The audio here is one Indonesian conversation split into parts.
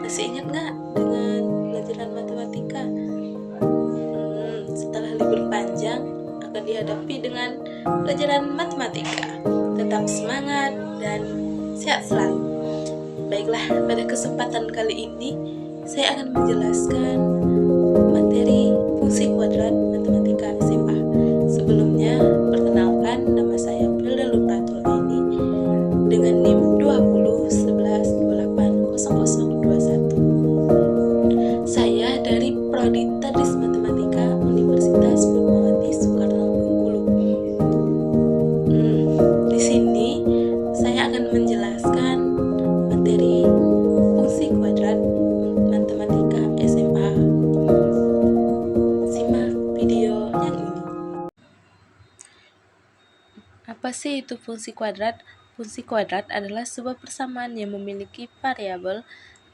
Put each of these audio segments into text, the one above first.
Masih ingat nggak dengan pelajaran matematika? Setelah libur panjang akan dihadapi dengan pelajaran matematika. Tetap semangat dan sehat selalu. Baiklah, pada kesempatan kali ini saya akan menjelaskan materi fungsi kuadrat matematika SMA. Sebelumnya, perkenalkan, nama saya Belda Lupratul Aini dengan NIM 2011280021. Saya dari Prodi Tadris Matematika Universitas Fatmawati Soekarno Bengkulu. Di sini saya akan menjelaskan materi fungsi kuadrat matematika SMA. Simak video yang ini. Apa sih itu fungsi kuadrat? Fungsi kuadrat adalah sebuah persamaan yang memiliki variabel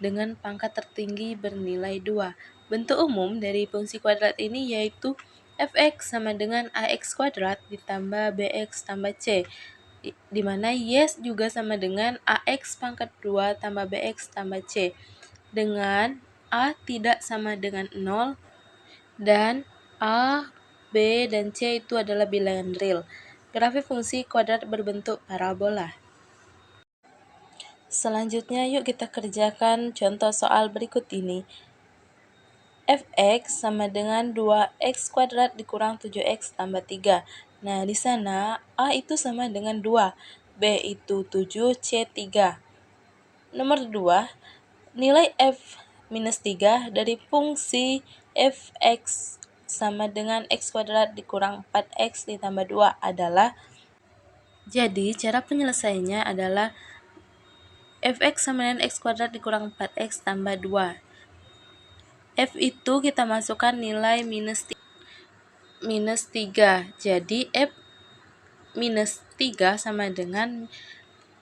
dengan pangkat tertinggi bernilai 2. Bentuk umum dari fungsi kuadrat ini yaitu f(x) sama dengan ax kuadrat ditambah bx tambah c, di mana y juga sama dengan ax pangkat 2 tambah bx tambah c, dengan a tidak sama dengan 0 dan a, b, dan c itu adalah bilangan real. Grafik fungsi kuadrat berbentuk parabola. Selanjutnya yuk kita kerjakan contoh soal berikut ini. Fx sama dengan 2x kuadrat dikurang 7x tambah 3. Nah, di sana A itu sama dengan 2, B itu 7, C 3. Nomor 2, nilai F minus 3 dari fungsi Fx sama dengan x kuadrat dikurang 4x ditambah 2 adalah. Jadi, cara penyelesaiannya adalah Fx sama dengan x kuadrat dikurang 4x tambah 2. F itu kita masukkan nilai minus 3. Jadi, F minus 3 sama dengan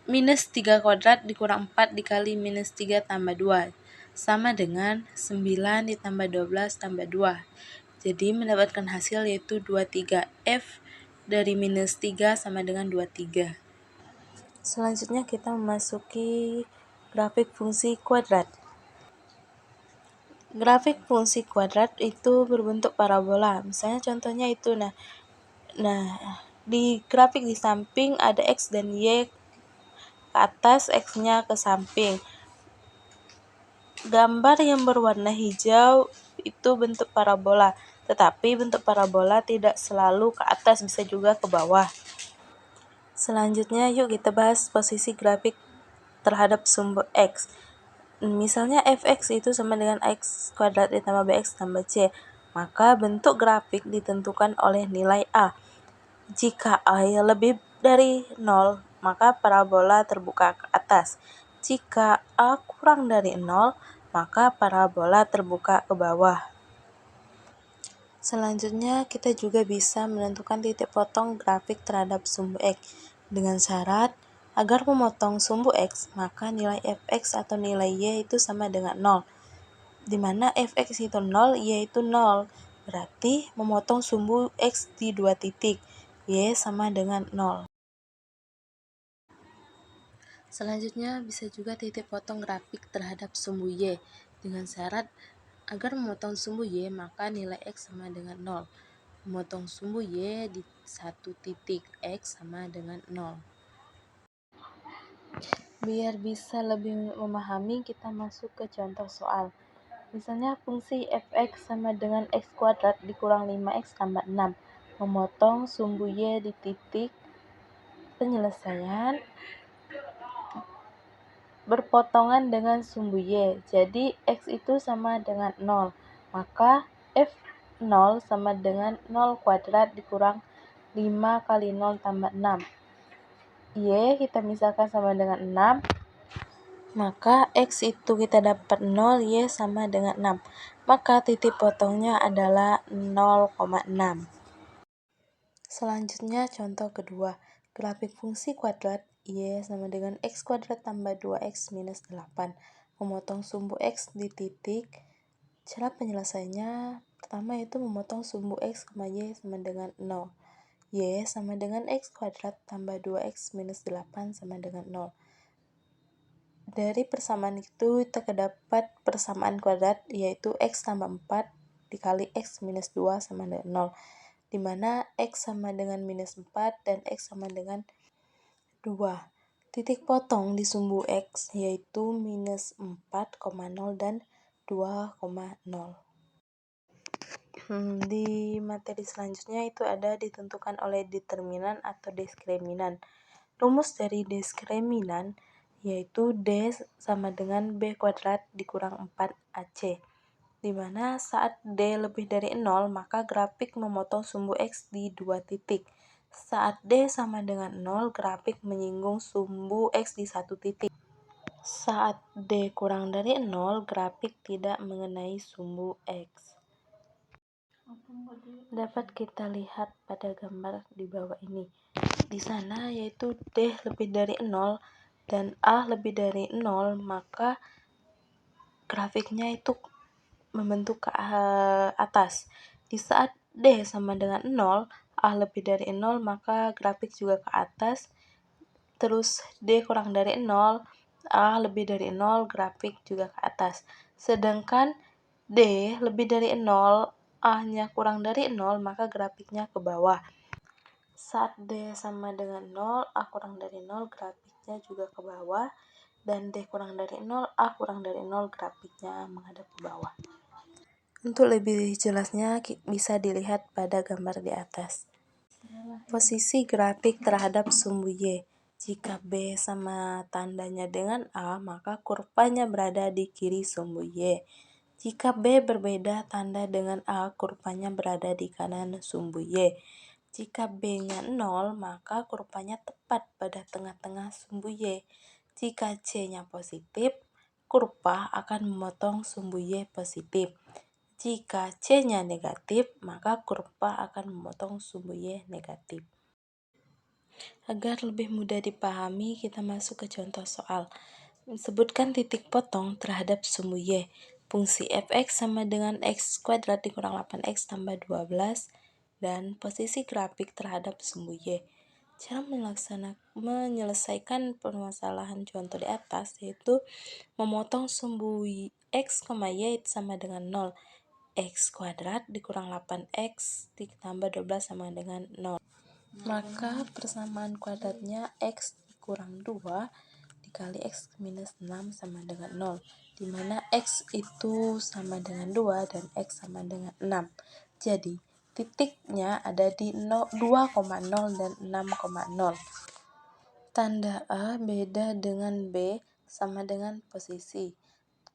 minus 3 kuadrat dikurang 4 dikali minus 3 tambah 2. Sama dengan 9 ditambah 12 tambah 2. Jadi, mendapatkan hasil yaitu 23. F dari minus 3 sama dengan 23. Selanjutnya kita memasuki grafik fungsi kuadrat. Grafik fungsi kuadrat itu berbentuk parabola. Misalnya contohnya itu, nah di grafik di samping ada x dan y ke atas, x-nya ke samping. Gambar yang berwarna hijau itu bentuk parabola, tetapi bentuk parabola tidak selalu ke atas, bisa juga ke bawah. Selanjutnya yuk kita bahas posisi grafik terhadap sumbu x. Misalnya fx itu sama dengan x kuadrat ditambah bx tambah c, maka bentuk grafik ditentukan oleh nilai a. Jika a lebih dari 0, maka parabola terbuka ke atas. Jika a kurang dari 0, maka parabola terbuka ke bawah. Selanjutnya, kita juga bisa menentukan titik potong grafik terhadap sumbu x dengan syarat agar memotong sumbu x, maka nilai fx atau nilai y itu sama dengan 0. Di mana fx itu 0, y itu 0. Berarti memotong sumbu x di 2 titik, y sama dengan 0. Selanjutnya bisa juga titik potong grafik terhadap sumbu y dengan syarat agar memotong sumbu y maka nilai x sama dengan 0. Memotong sumbu y di 1 titik, x sama dengan 0. Biar bisa lebih memahami, kita masuk ke contoh soal. Misalnya fungsi fx sama dengan x kuadrat dikurang 5x tambah 6. Memotong sumbu y di titik penyelesaian berpotongan dengan sumbu y. Jadi x itu sama dengan 0. Maka f0 sama dengan 0 kuadrat dikurang 5 kali 0 tambah 6. Y kita misalkan sama dengan 6. Maka x itu kita dapat 0, y sama dengan 6. Maka titik potongnya adalah 0,6. Selanjutnya contoh kedua. Grafik fungsi kuadrat y sama dengan x kuadrat tambah 2x minus 8. Memotong sumbu x di titik. Cara penyelesaiannya pertama itu memotong sumbu x, y sama dengan 0. Y sama dengan x kuadrat tambah 2x minus 8 sama dengan 0. Dari persamaan itu terdapat persamaan kuadrat, yaitu x tambah 4 dikali x minus 2 sama dengan 0, di mana x sama dengan minus 4 dan x sama dengan 2. Titik potong di sumbu x yaitu minus 4,0 dan 2,0. Di materi selanjutnya itu ada ditentukan oleh determinan atau diskriminan. Rumus dari diskriminan yaitu D sama dengan B kuadrat dikurang 4AC, di mana saat D lebih dari 0 maka grafik memotong sumbu X di 2 titik. Saat D sama dengan 0, grafik menyinggung sumbu X di 1 titik. Saat D kurang dari 0, grafik tidak mengenai sumbu X. Dapat kita lihat pada gambar di bawah ini. Di sana yaitu D lebih dari 0 dan A lebih dari 0, maka grafiknya itu membentuk ke atas. Di saat D sama dengan 0, A lebih dari 0, maka grafik juga ke atas. Terus D kurang dari 0, A lebih dari 0, grafik juga ke atas. Sedangkan D lebih dari 0, A-nya kurang dari 0, maka grafiknya ke bawah. Saat D sama dengan 0, A kurang dari 0, grafiknya juga ke bawah. Dan D kurang dari 0, A kurang dari 0, grafiknya menghadap ke bawah. Untuk lebih jelasnya bisa dilihat pada gambar di atas. Posisi grafik terhadap sumbu Y. Jika B sama tandanya dengan A, maka kurvanya berada di kiri sumbu Y. Jika B berbeda tanda dengan A, kurvanya berada di kanan sumbu Y. Jika B-nya 0, maka kurvanya tepat pada tengah-tengah sumbu Y. Jika C-nya positif, kurva akan memotong sumbu Y positif. Jika C-nya negatif, maka kurva akan memotong sumbu Y negatif. Agar lebih mudah dipahami, kita masuk ke contoh soal. Sebutkan titik potong terhadap sumbu Y. Fungsi f(x) sama dengan x kuadrat dikurang 8x tambah 12 dan posisi grafik terhadap sumbu Y. Cara menyelesaikan permasalahan contoh di atas yaitu memotong sumbu x, y sama dengan 0. X kuadrat dikurang 8x ditambah 12 sama dengan 0. Maka persamaan kuadratnya x kurang 2 dikali x minus 6 sama dengan 0, di mana x itu sama dengan 2 dan x sama dengan 6. Jadi, titiknya ada di 2,0 dan 6,0. Tanda A beda dengan B sama dengan posisi.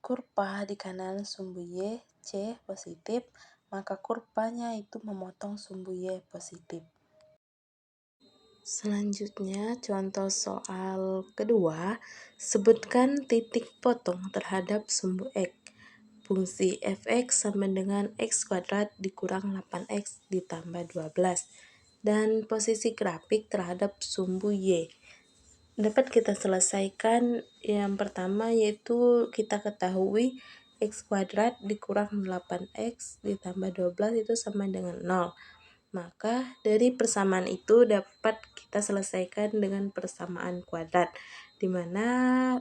Kurva di kanan sumbu Y, C positif, maka kurvanya itu memotong sumbu Y positif. Selanjutnya, contoh soal kedua, sebutkan titik potong terhadap sumbu X. Fungsi f(x) sama dengan x kuadrat dikurang 8x ditambah 12. Dan posisi grafik terhadap sumbu Y. Dapat kita selesaikan yang pertama yaitu kita ketahui x kuadrat dikurang 8x ditambah 12 itu sama dengan 0. Maka dari persamaan itu dapat kita selesaikan dengan persamaan kuadrat, di mana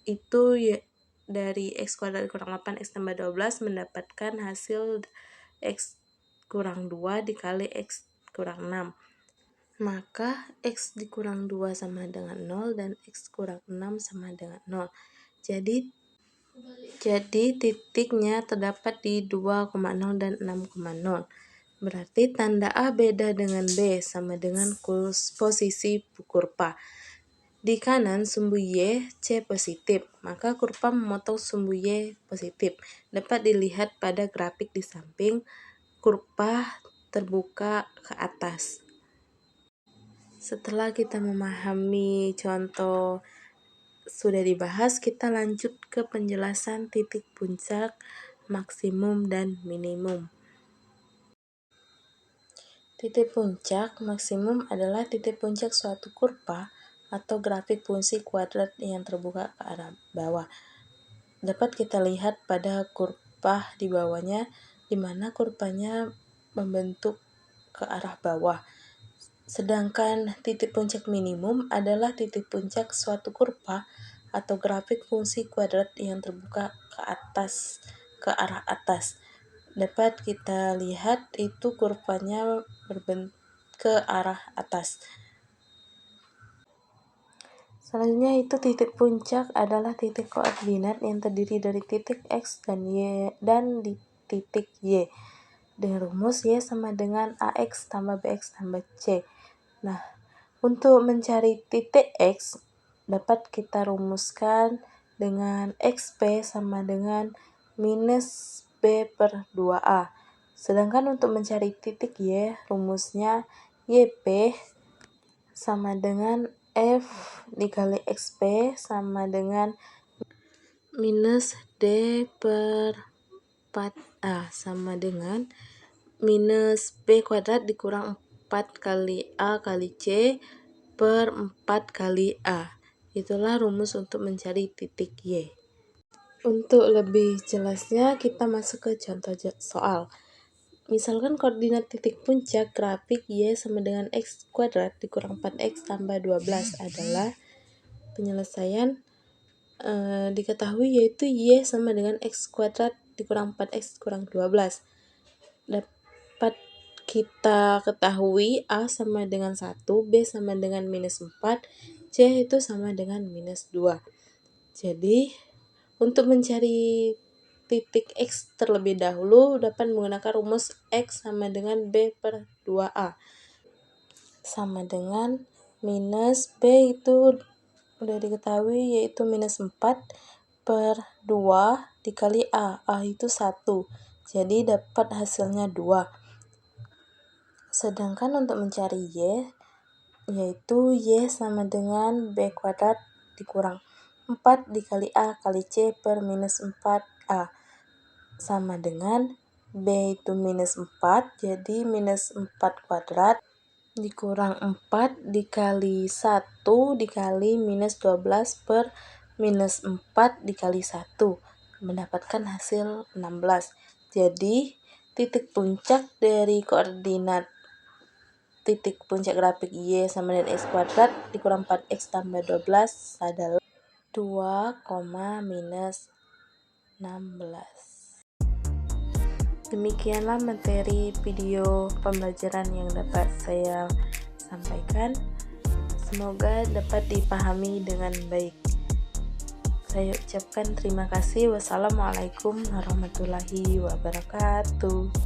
itu ya, dari x kuadrat kurang 8x tambah 12 mendapatkan hasil x kurang 2 dikali x kurang 6. Maka x dikurang 2 sama dengan 0 dan x kurang 6 sama dengan 0. Jadi titiknya terdapat di 2,0 dan 6,0. Berarti tanda A beda dengan B sama dengan posisi kurva. Di kanan sumbu Y, C positif, maka kurva memotong sumbu Y positif. Dapat dilihat pada grafik di samping, kurva terbuka ke atas. Setelah kita memahami contoh sudah dibahas, kita lanjut ke penjelasan titik puncak, maksimum, dan minimum. Titik puncak maksimum adalah titik puncak suatu kurva atau grafik fungsi kuadrat yang terbuka ke arah bawah. Dapat kita lihat pada kurva di bawahnya, di mana kurvanya membentuk ke arah bawah. Sedangkan titik puncak minimum adalah titik puncak suatu kurva atau grafik fungsi kuadrat yang terbuka ke arah atas. Dapat kita lihat itu kurvanya berbentuk ke arah atas. Selanjutnya itu titik puncak adalah titik koordinat yang terdiri dari titik X dan Y dan di titik Y. Dengan rumus Y sama dengan AX tambah BX tambah C. Nah, untuk mencari titik X dapat kita rumuskan dengan XP sama dengan minus B per 2A. Sedangkan untuk mencari titik Y, rumusnya YP sama dengan F dikali XP sama dengan minus D per 4A sama dengan minus B kuadrat dikurang 4 kali A kali C per 4 kali A. Itulah rumus untuk mencari titik Y. Untuk lebih jelasnya kita masuk ke contoh soal. Misalkan koordinat titik puncak grafik Y sama dengan X kuadrat dikurang 4X tambah 12 adalah penyelesaian diketahui yaitu Y sama dengan X kuadrat dikurang 4X kurang 12. Dapat kita ketahui A sama dengan 1, B sama dengan minus 4, C itu sama dengan minus 2. Jadi, untuk mencari titik X terlebih dahulu dapat menggunakan rumus X sama dengan B per 2A. Sama dengan minus B itu udah diketahui yaitu minus 4 per 2 dikali A. A itu 1. Jadi dapat hasilnya 2. Sedangkan untuk mencari Y, yaitu Y sama dengan B kuadrat dikurang 4 dikali A kali C per minus 4A. Sama dengan B itu minus 4, jadi minus 4 kuadrat dikurang 4 dikali 1 dikali minus 12 per minus 4 dikali 1. Mendapatkan hasil 16. Jadi, titik puncak dari koordinat titik puncak grafik Y sama dengan X kuadrat dikurang 4X tambah 12 adalah 2, minus 16. Demikianlah materi video pembelajaran yang dapat saya sampaikan. Semoga dapat dipahami dengan baik. Saya ucapkan terima kasih. Wassalamualaikum warahmatullahi wabarakatuh.